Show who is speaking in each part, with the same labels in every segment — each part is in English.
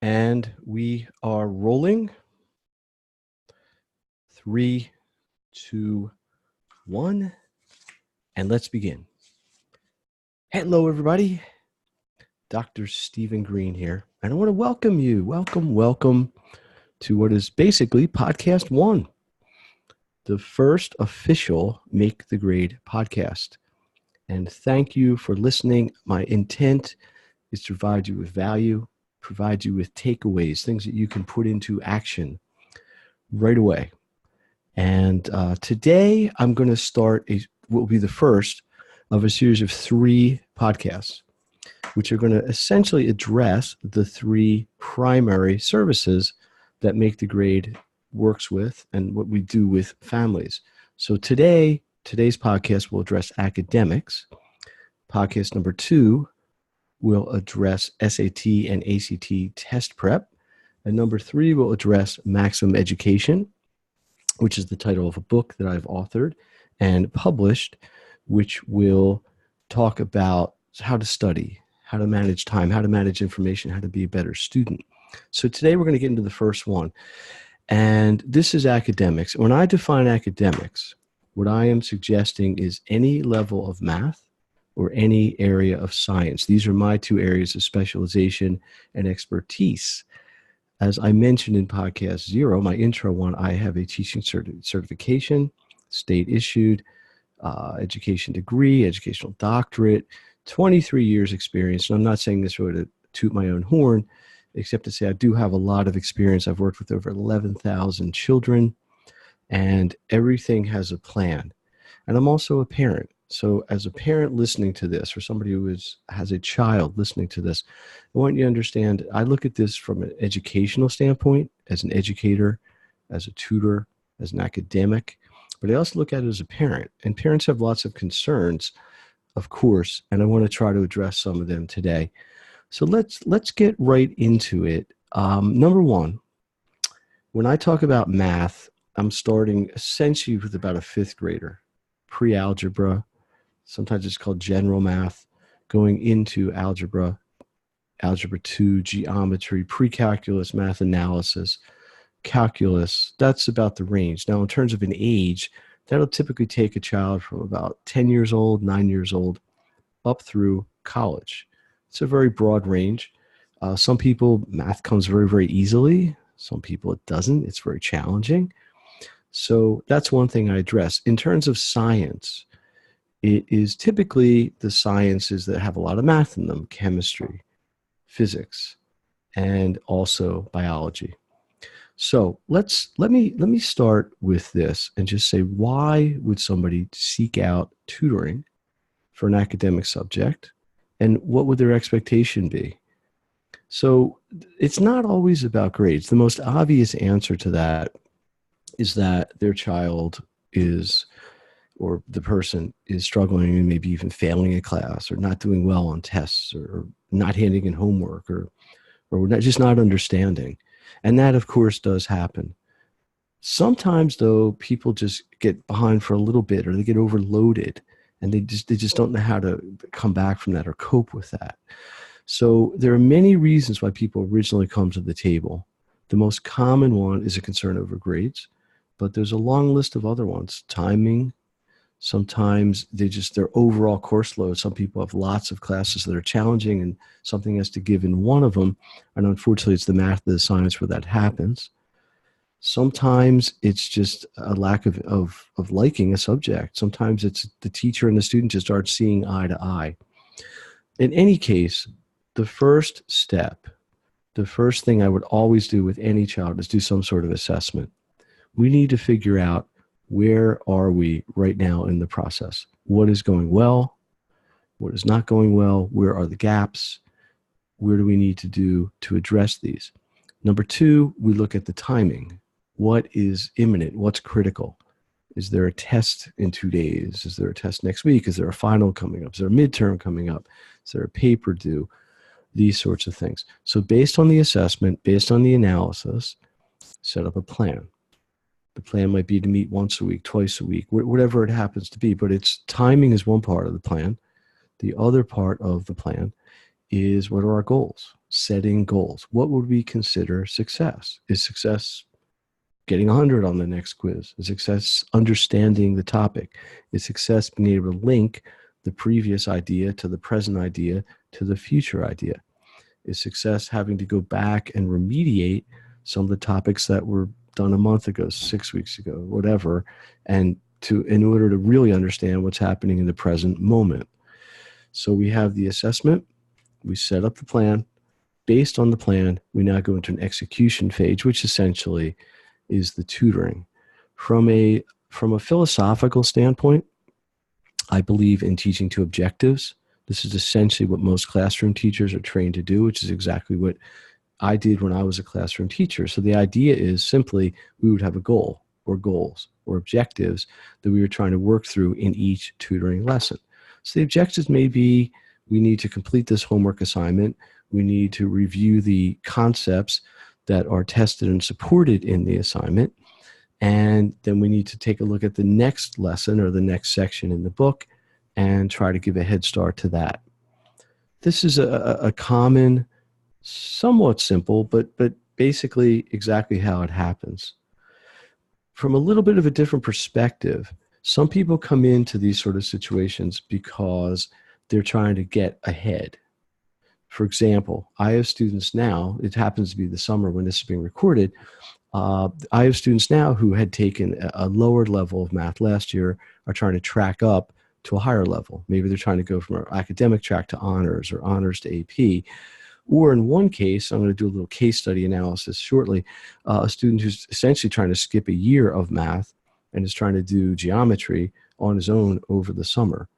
Speaker 1: And we are rolling. 3, 2, 1, and let's begin. Hello, everybody. Dr. Stephen Green here, and I want to welcome you. Welcome to what is basically podcast 1, the first official Make the Grade podcast. And thank you for listening. My intent is to provide you with value, provide you with takeaways, things that you can put into action right away. And today I'm going to start what will be the first of a series of 3 podcasts, which are going to essentially address the 3 primary services that Make the Grade works with and what we do with families. So today's podcast will address academics. Podcast number 2 will address SAT and ACT test prep. And number 3 will address maximum education, which is the title of a book that I've authored and published, which will talk about how to study, how to manage time, how to manage information, how to be a better student. So today we're going to get into the first one. And this is academics. When I define academics, what I am suggesting is any level of math or any area of science. These are my 2 areas of specialization and expertise. As I mentioned in podcast 0, my intro one, I have a teaching certification, state issued, education degree, educational doctorate, 23 years experience. And I'm not saying this really to toot my own horn, except to say I do have a lot of experience. I've worked with over 11,000 children, and everything has a plan. And I'm also a parent. So as a parent listening to this, or somebody who has a child listening to this, I want you to understand, I look at this from an educational standpoint, as an educator, as a tutor, as an academic, but I also look at it as a parent. And parents have lots of concerns, of course, and I want to try to address some of them today. So let's get right into it. Number 1, when I talk about math, I'm starting essentially with about a 5th grader, pre-algebra. Sometimes it's called general math, going into algebra, algebra 2, geometry, pre-calculus, math analysis, calculus. That's about the range. Now, in terms of an age, that'll typically take a child from about 10 years old, 9 years old, up through college. It's a very broad range. Some people, math comes very, very easily. Some people it doesn't. It's very challenging. So that's one thing I address. In terms of science, it is typically the sciences that have a lot of math in them: chemistry, physics, and also biology. So let me start with this and just say, why would somebody seek out tutoring for an academic subject, and what would their expectation be? So it's not always about grades. The most obvious answer to that is that their child is, or the person is struggling and maybe even failing a class, or not doing well on tests, or not handing in homework, or just not understanding. And that, of course, does happen. Sometimes, though, people just get behind for a little bit, or they get overloaded, and they just don't know how to come back from that or cope with that. So there are many reasons why people originally come to the table. The most common one is a concern over grades, but there's a long list of other ones. Timing. Sometimes their overall course load. Some people have lots of classes that are challenging, and something has to give in one of them. And unfortunately, it's the math or the science where that happens. Sometimes it's just a lack of liking a subject. Sometimes it's the teacher and the student just aren't seeing eye to eye. In any case, the first step, the first thing I would always do with any child is do some sort of assessment. We need to figure out, where are we right now in the process? What is going well? What is not going well? Where are the gaps? Where do we need to do to address these? Number 2, we look at the timing. What is imminent? What's critical? Is there a test in 2 days? Is there a test next week? Is there a final coming up? Is there a midterm coming up? Is there a paper due? These sorts of things. So based on the assessment, based on the analysis, set up a plan. The plan might be to meet once a week, twice a week, whatever it happens to be. But timing is one part of the plan. The other part of the plan is, what are our goals? Setting goals. What would we consider success? Is success getting 100 on the next quiz? Is success understanding the topic? Is success being able to link the previous idea to the present idea to the future idea? Is success having to go back and remediate some of the topics that were done a month ago, 6 weeks ago, whatever, and in order to really understand what's happening in the present moment? So we have the assessment, we set up the plan. Based on the plan, we now go into an execution phase, which essentially is the tutoring. From a philosophical standpoint, I believe in teaching to objectives. This is essentially what most classroom teachers are trained to do, which is exactly what I did when I was a classroom teacher. So the idea is simply we would have a goal or goals or objectives that we were trying to work through in each tutoring lesson. So the objectives may be, we need to complete this homework assignment. We need to review the concepts that are tested and supported in the assignment. And then we need to take a look at the next lesson or the next section in the book and try to give a head start to that. This is a common, somewhat simple, but basically exactly how it happens. From a little bit of a different perspective, some people come into these sort of situations because they're trying to get ahead. For example, I have students now, it happens to be the summer when this is being recorded, I have students now who had taken a lower level of math last year, are trying to track up to a higher level. Maybe they're trying to go from an academic track to honors or honors to AP. Or in one case, I'm going to do a little case study analysis shortly, a student who's essentially trying to skip a year of math and is trying to do geometry on his own over the summer.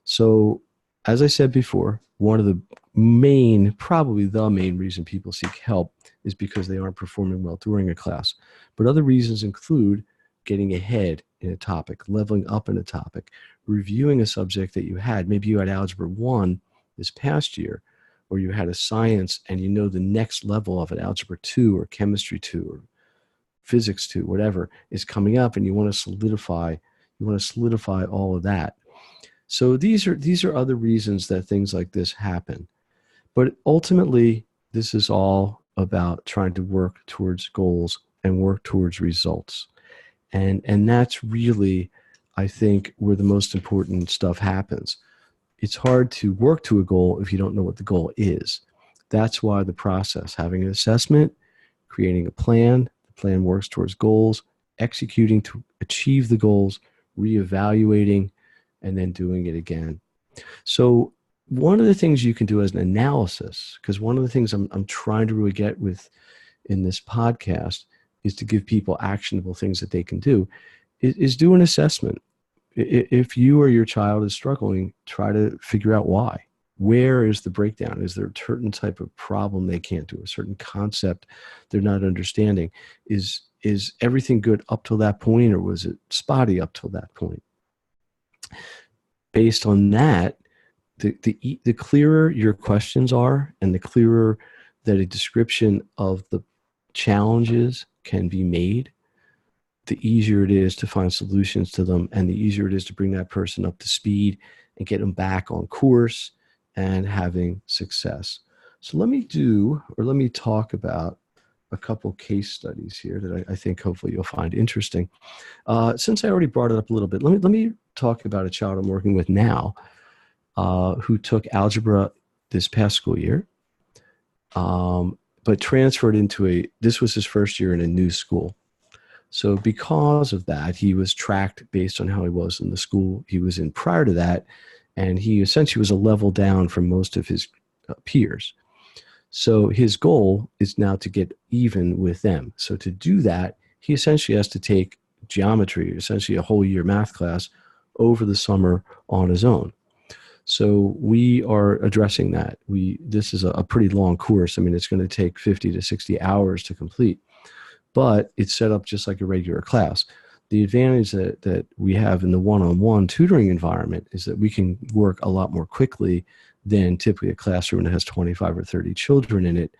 Speaker 1: So as I said before, one of the main, probably the main reason people seek help is because they aren't performing well during a class. But other reasons include getting ahead in a topic, leveling up in a topic, reviewing a subject that you had. Maybe you had Algebra 1 this past year, or you had a science and you know the next level of it, Algebra 2 or Chemistry 2 or Physics 2, whatever, is coming up, and you want to solidify all of that. So these are other reasons that things like this happen. But ultimately, this is all about trying to work towards goals and work towards results. And that's really, I think, where the most important stuff happens. It's hard to work to a goal if you don't know what the goal is. That's why the process, having an assessment, creating a plan, the plan works towards goals, executing to achieve the goals, reevaluating, and then doing it again. So one of the things you can do as an analysis, because one of the things I'm trying to really get with in this podcast is to give people actionable things that they can do, is do an assessment. If you or your child is struggling, try to figure out why. Where is the breakdown? Is there a certain type of problem they can't do, a certain concept they're not understanding? Is everything good up till that point, or was it spotty up till that point? Based on that, the clearer your questions are and the clearer that a description of the challenges can be made, the easier it is to find solutions to them, and the easier it is to bring that person up to speed and get them back on course and having success. So let me talk about a couple case studies here that I think hopefully you'll find interesting. Since I already brought it up a little bit, let me talk about a child I'm working with now who took algebra this past school year, but transferred this was his first year in a new school. So because of that, he was tracked based on how he was in the school he was in prior to that, and he essentially was a level down from most of his peers. So his goal is now to get even with them. So to do that, he essentially has to take geometry, essentially a whole year math class, over the summer on his own. So we are addressing that. This is a pretty long course. I mean, it's going to take 50 to 60 hours to complete, but it's set up just like a regular class. The advantage that we have in the one-on-one tutoring environment is that we can work a lot more quickly than typically a classroom that has 25 or 30 children in it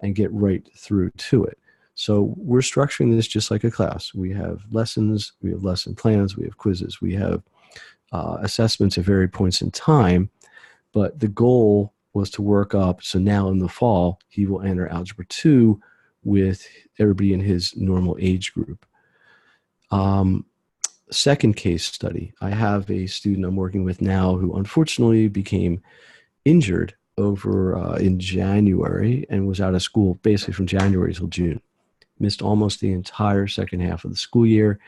Speaker 1: and get right through to it. So we're structuring this just like a class. We have lessons, we have lesson plans, we have quizzes, we have assessments at various points in time, but the goal was to work up. So now in the fall, he will enter Algebra 2 with everybody in his normal age group. Second case study, I have a student I'm working with now who unfortunately became injured over in January and was out of school basically from January till June. Missed almost the entire second half of the school year.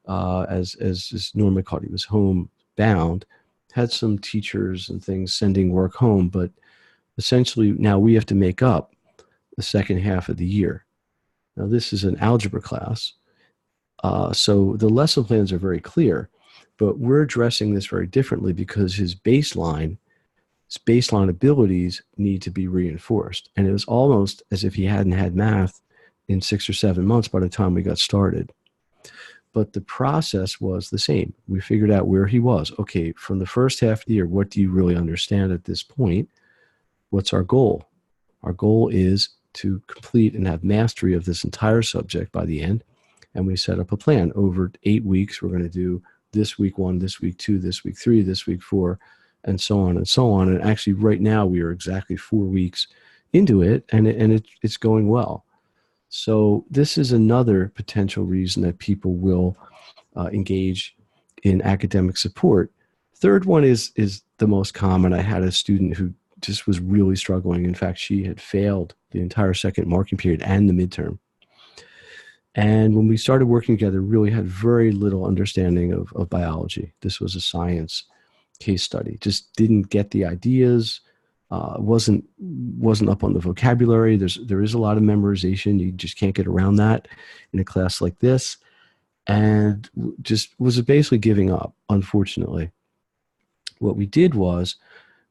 Speaker 1: As is normally called, he was homebound, had some teachers and things sending work home, but essentially now we have to make up the second half of the year. Now this is an algebra class, so the lesson plans are very clear, but we're addressing this very differently because his baseline abilities need to be reinforced. And it was almost as if he hadn't had math in 6 or 7 months by the time we got started. But the process was the same. We figured out where he was. Okay, from the first half of the year, what do you really understand at this point? What's our goal? Our goal is to complete and have mastery of this entire subject by the end. And we set up a plan. Over 8 weeks, we're going to do this week 1, this week 2, this week 3, this week 4, and so on and so on. And actually right now we are exactly 4 weeks into it, and it's going well. So this is another potential reason that people will engage in academic support. Third one is the most common. I had a student who just was really struggling. In fact, she had failed the entire second marking period and the midterm. And when we started working together, really had very little understanding of biology. This was a science case study. Just didn't get the ideas. Wasn't up on the vocabulary. There is a lot of memorization. You just can't get around that in a class like this, and just was basically giving up. Unfortunately, what we did was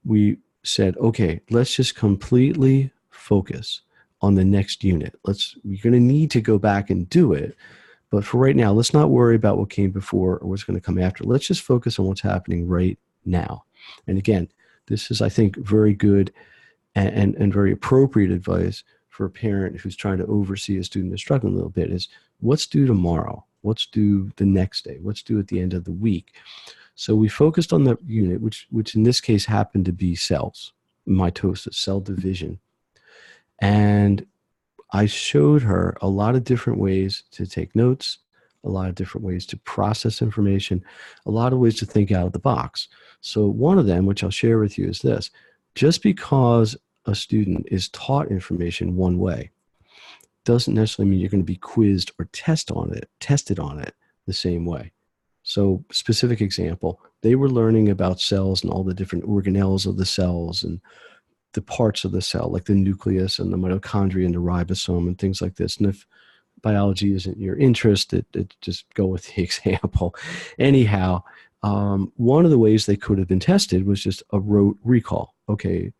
Speaker 1: we said, okay, let's just completely focus on the next unit. We're going to need to go back and do it, but for right now, let's not worry about what came before or what's going to come after. Let's just focus on what's happening right now. And again, this is, I think, very good and very appropriate advice for a parent who's trying to oversee a student that's struggling a little bit is what's due tomorrow? What's due the next day? What's due at the end of the week? So we focused on the unit, which in this case happened to be cells, mitosis, cell division. And I showed her a lot of different ways to take notes, a lot of different ways to process information, a lot of ways to think out of the box. So one of them, which I'll share with you, is this. Just because a student is taught information one way doesn't necessarily mean you're going to be quizzed or tested on it the same way. So specific example, they were learning about cells and all the different organelles of the cells and the parts of the cell, like the nucleus and the mitochondria and the ribosome and things like this. And if biology isn't your interest, just go with the example. Anyhow, one of the ways they could have been tested was just a rote recall. Okay,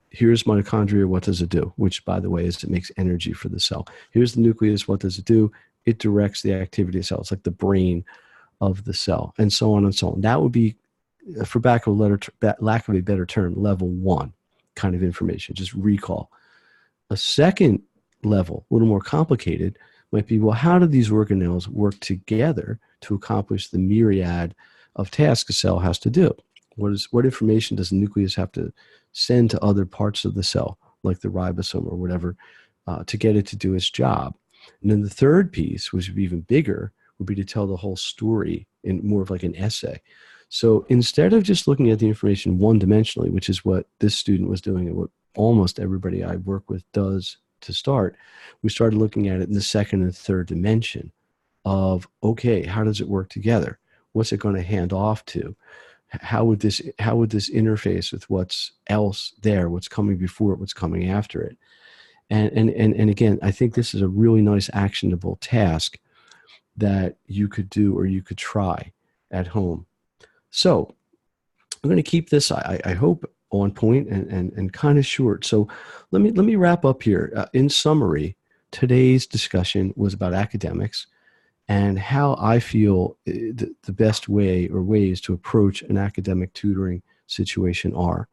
Speaker 1: here's mitochondria, what does it do? Which, by the way, is it makes energy for the cell. Here's the nucleus, what does it do? It directs the activity of the cell. It's like the brain of the cell, and so on and so on. That would be, for lack of a better term, level 1 kind of information, just recall. A second level, a little more complicated, might be, well, how do these organelles work together to accomplish the myriad of tasks a cell has to do? What information does the nucleus have to send to other parts of the cell, like the ribosome or whatever, to get it to do its job? And then the third piece, which would be even bigger, would be to tell the whole story in more of like an essay. So instead of just looking at the information one-dimensionally, which is what this student was doing and what almost everybody I work with does to start, we started looking at it in the second and third dimension of, okay, how does it work together? What's it going to hand off to? How would this interface with what's else there, what's coming before it, what's coming after it? And again, I think this is a really nice actionable task that you could do or you could try at home. So I'm going to keep this, I hope, on point and kind of short. So let me wrap up here. In summary, today's discussion was about academics and how I feel the best way or ways to approach an academic tutoring situation are.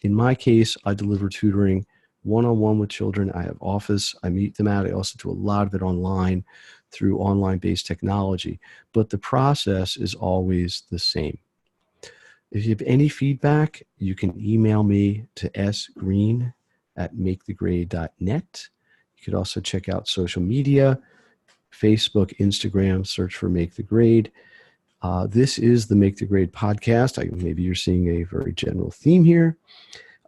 Speaker 1: In my case, I deliver tutoring one-on-one with children. I have office. I meet them out. I also do a lot of it online through online-based technology. But the process is always the same. If you have any feedback, you can email me to sgreen@makethegrade.net. You could also check out social media, Facebook, Instagram, search for Make the Grade. This is the Make the Grade podcast. Maybe you're seeing a very general theme here,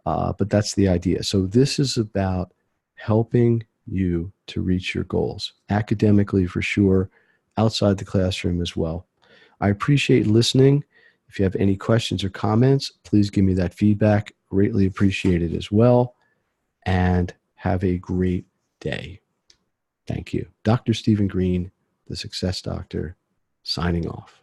Speaker 1: but that's the idea. So this is about helping you to reach your goals, academically for sure, outside the classroom as well. I appreciate listening. If you have any questions or comments, please give me that feedback. Greatly appreciated as well. And have a great day. Thank you. Dr. Stephen Green, the Success Doctor, signing off.